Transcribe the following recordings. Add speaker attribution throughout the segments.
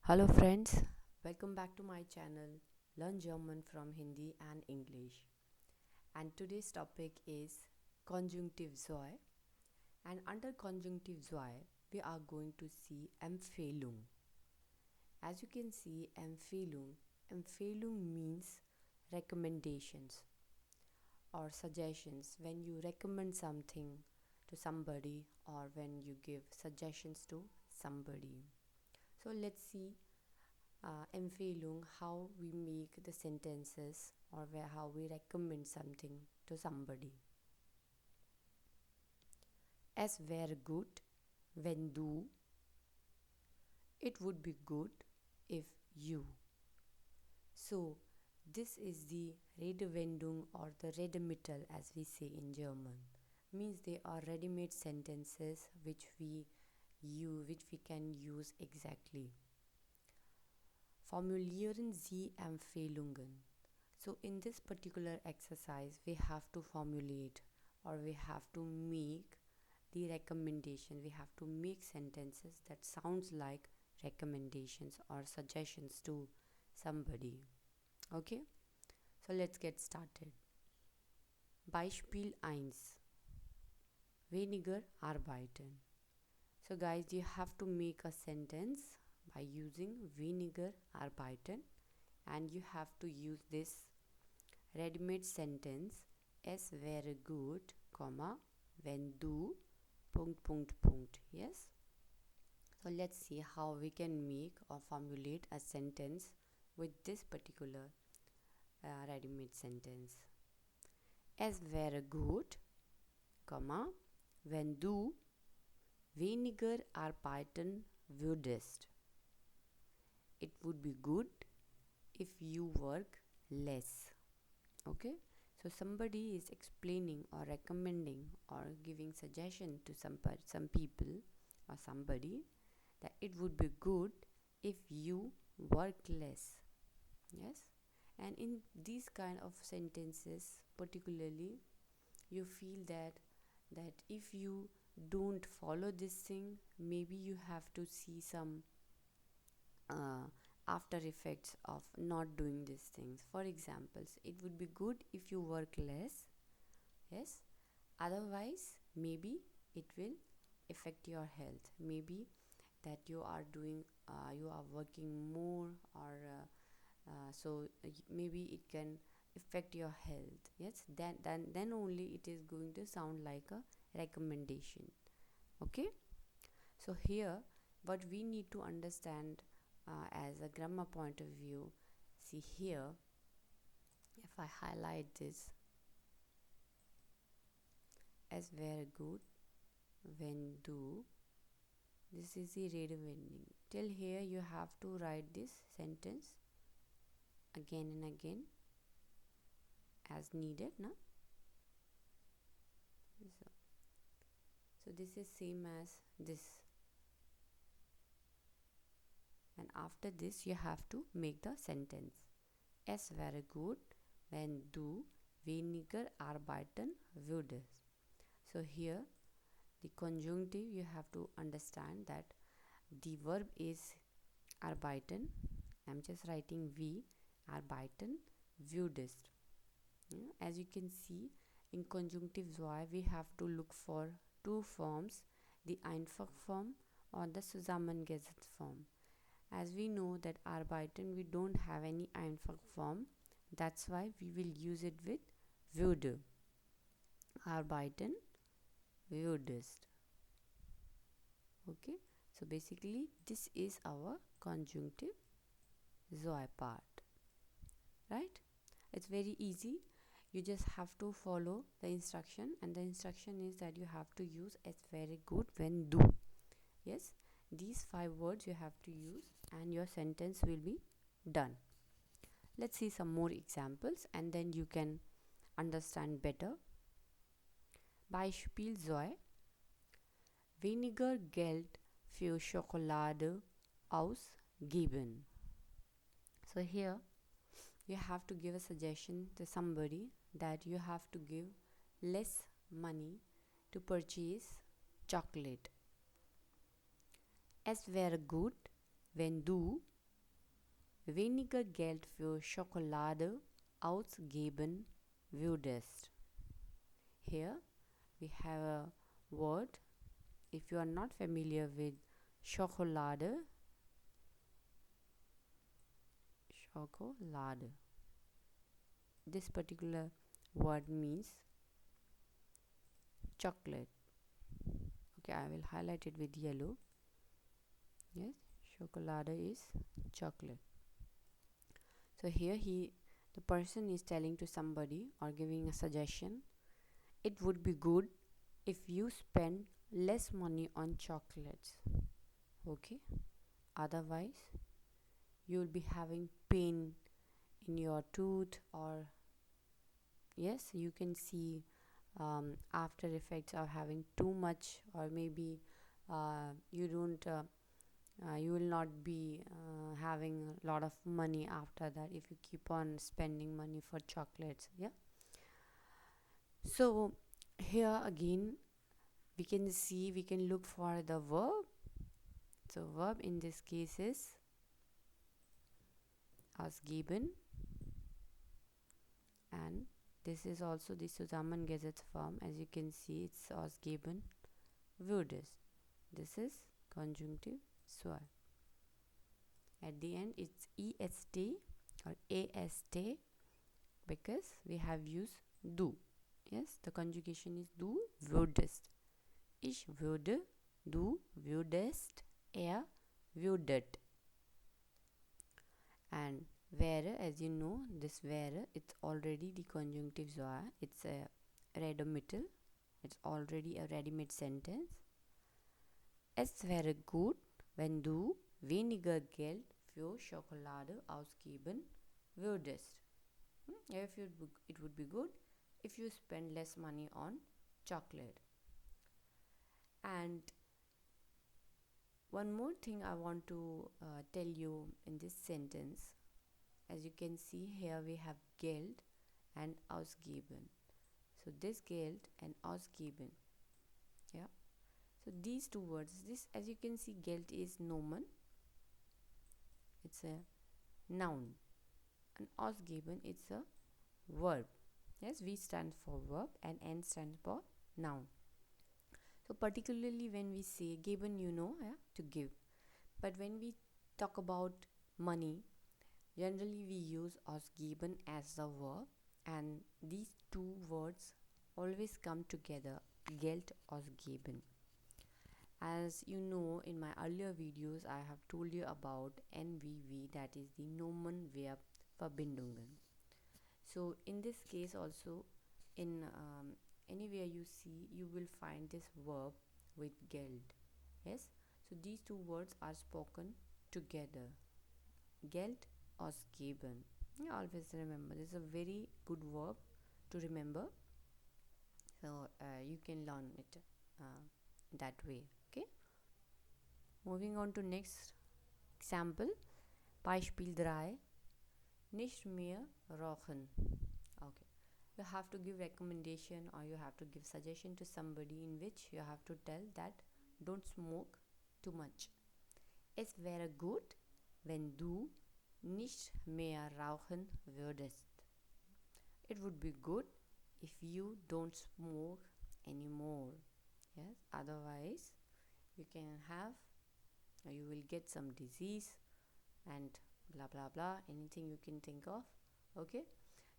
Speaker 1: Hello friends, welcome back to my channel Learn German from Hindi and English. And today's topic is Konjunktiv and under Konjunktiv we are going to see Empfehlung. As you can see Empfehlung means recommendations or suggestions when you recommend something to somebody or when you give suggestions to somebody. So let's see Empfehlung, how we make the sentences or how we recommend something to somebody. Es wäre gut, wenn du. It would be good if you. So, this is the Redewendung or the Redemittel as we say in German. Means they are ready-made sentences which we can use exactly. Formulieren Sie Empfehlungen. So in this particular exercise, we have to formulate or we have to make the recommendation. We have to make sentences that sounds like recommendations or suggestions to somebody. Okay? So let's get started. Beispiel 1. Weniger arbeiten. So guys, you have to make a sentence by using weniger arbeiten and you have to use this ready-made sentence es wäre gut, wenn du yes. So let's see how we can make or formulate a sentence with this particular ready-made sentence. Es wäre gut, wenn du weniger arbeiten würdest. It would be good if you work less. Okay, so somebody is explaining or recommending or giving suggestion to some people or somebody that it would be good if you work less. Yes, and in these kind of sentences particularly you feel that if you don't follow this thing, maybe you have to see some after effects of not doing these things. For examples, it would be good if you work less, yes, otherwise maybe it will affect your health. Maybe that you are working more or so maybe it can affect your health. Yes, then only it is going to sound like a recommendation. Okay, so here what we need to understand as a grammar point of view, see here, if I highlight this, es wäre gut, wenn du, this is the redewending. Till here you have to write this sentence again and again as needed, no? So this is same as this, and after this you have to make the sentence. Es wäre gut, wenn du weniger arbeiten würdest. So here the conjunctive, you have to understand that the verb is arbeiten. I'm just writing we arbeiten würdest. As you can see in conjunctive zwei we have to look for two forms, the einfach form or the zusammengesetzt form. As we know that arbeiten we don't have any einfach form, that's why we will use it with würde. Arbeiten würdest. Okay, so basically this is our conjunctive zwei part, right? It's very easy. You just have to follow the instruction, and the instruction is that you have to use es wäre gut wenn du. Yes, these 5 words you have to use and your sentence will be done. Let's see some more examples and then you can understand better. Beispiel 2. Weniger Geld für Schokolade ausgeben. So here you have to give a suggestion to somebody that you have to give less money to purchase chocolate. Es wäre gut, wenn du weniger Geld für Schokolade ausgeben würdest. Here we have a word. If you are not familiar with Schokolade, this particular word means chocolate. Okay, I will highlight it with yellow. Yes, chocolate is chocolate. So here the person is telling to somebody or giving a suggestion. It would be good if you spend less money on chocolates. Okay, otherwise you will be having pain in your tooth, or yes, you can see after effects of having too much, or maybe you will not be having a lot of money after that if you keep on spending money for chocolates. Yeah, so here again we can look for the verb. So verb in this case is ausgeben, and this is also the Zusammengesetztform. As you can see, it's ausgeben würdest. This is conjunctive 2. At the end it's est or ast because we have used du. Yes, the conjugation is du würdest. Ich würde, du würdest, würdet. And wäre, as you know, this wäre, it's already the conjunctive 2. It's a Redomittel. It's already a ready-made sentence. Es wäre gut, wenn du weniger Geld für Schokolade ausgeben würdest. It would be good if you spend less money on chocolate. And one more thing I want to tell you in this sentence. As you can see here, we have Geld and ausgeben. So this Geld and ausgeben. Yeah. So these two words, this, as you can see, Geld is Nomen. It's a noun. And ausgeben, it's a verb. Yes, V stands for verb and N stands for noun. So particularly when we say geben, you know, yeah, to give. But when we talk about money, generally we use ausgeben as the verb, and these two words always come together, Geld, ausgeben. As you know, in my earlier videos I have told you about NVV, that is the Nomen-Verb-Verbindungen. So in this case also, in anywhere you see, you will find this verb with Geld. Yes, so these two words are spoken together, Geld, ausgeben. Yeah, always remember, this is a very good verb to remember. So you can learn it that way. Okay, moving on to next example. Beispiel 3. Nicht mehr rauchen. Okay, you have to give recommendation or you have to give suggestion to somebody in which you have to tell that don't smoke too much. Es wäre gut, wenn du nicht mehr rauchen würdest. It would be good if you don't smoke anymore. Yes, otherwise you can have, or you will get some disease and blah blah blah, anything you can think of. Okay,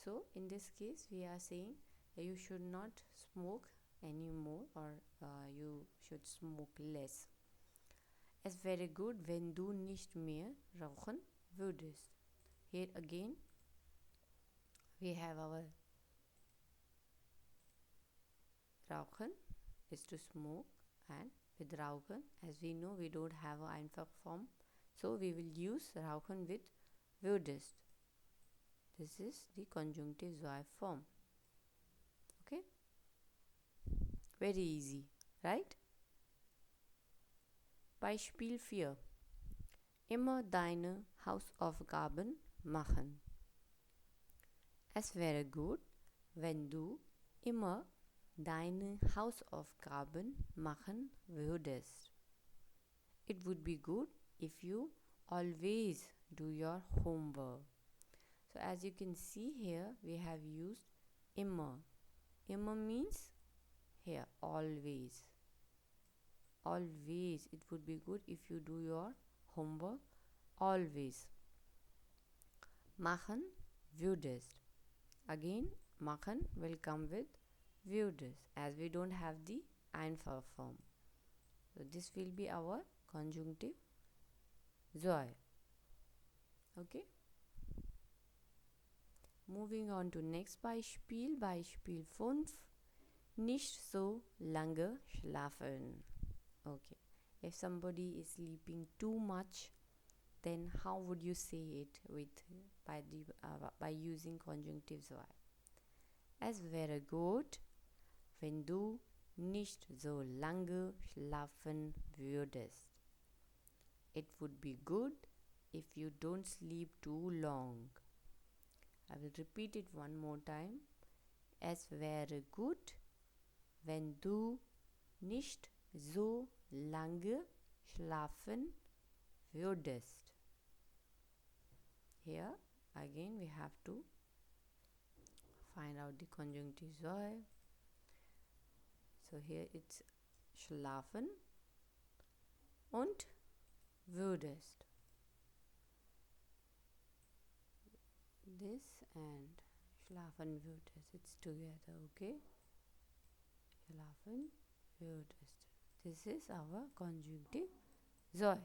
Speaker 1: so in this case we are saying you should not smoke anymore, or you should smoke less. Es wäre gut, wenn du nicht mehr rauchen würdest. Here again we have our rauchen is to smoke, and with rauchen, as we know, we don't have an Einfach form, so we will use rauchen with würdest. This is the conjunctive 2 form. Okay, very easy, right? Beispiel 4. Immer deine Hausaufgaben machen. Es wäre gut, wenn du immer deine Hausaufgaben machen würdest. It would be good if you always do your homework. So as you can see here, we have used immer. Immer means here always. Always. It would be good if you do your homework always. Machen würdest. Again, machen will come with würdest, as we don't have the einfach form. So this will be our conjunctive soll. Okay. Moving on to next Beispiel. Beispiel 5. Nicht so lange schlafen. Okay. If somebody is sleeping too much, then how would you say it by using conjunctive soll? Es wäre gut, wenn du nicht so lange schlafen würdest. It would be good if you don't sleep too long. I will repeat it one more time. Es wäre gut, wenn du nicht so lange schlafen würdest. Here again we have to find out the conjunctive soll. So here it's schlafen und würdest. This and schlafen würdest, it's together, okay? Schlafen würdest. This is our conjunctive soll.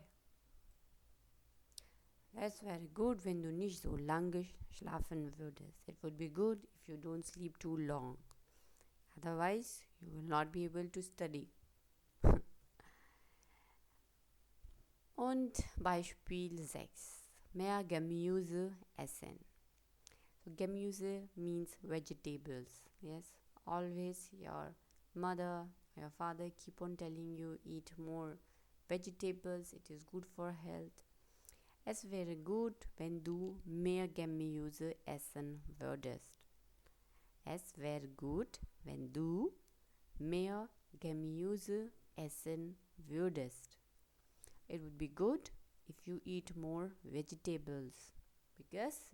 Speaker 1: Es wäre gut, wenn du nicht so lange schlafen würdest. It would be good if you don't sleep too long. Otherwise, you will not be able to study. Und Beispiel 6. Mehr Gemüse essen. So Gemüse means vegetables. Yes, always your mother, your father keep on telling you eat more vegetables. It is good for health. Es wäre gut, wenn du mehr Gemüse essen würdest. Es wäre gut, wenn du mehr Gemüse essen würdest. It would be good if you eat more vegetables because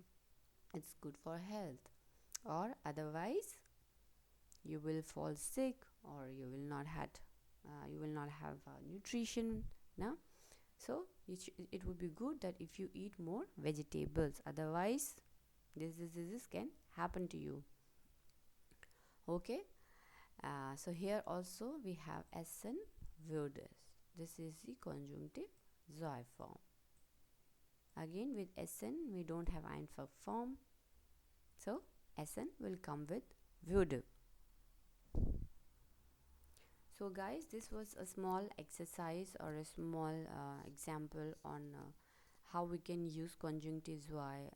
Speaker 1: it's good for health. Or otherwise, you will fall sick or you will not have nutrition. No? So it would be good that if you eat more vegetables. Otherwise, this can happen to you. Okay. So here also we have essen würdest. This is the conjunctive soll form. Again with essen we don't have einfach form. So essen will come with würde. So guys, this was a small exercise or a small example on how we can use conjunctive soll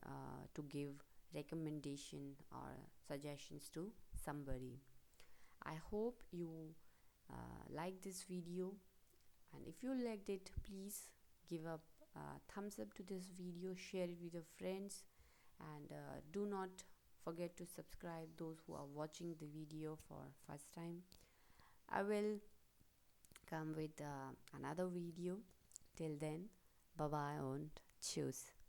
Speaker 1: to give recommendation or suggestions to somebody. I hope you like this video, and if you liked it, please give a thumbs up to this video, share it with your friends, and do not forget to subscribe those who are watching the video for first time. I will come with another video. Till then, bye bye and tschüss.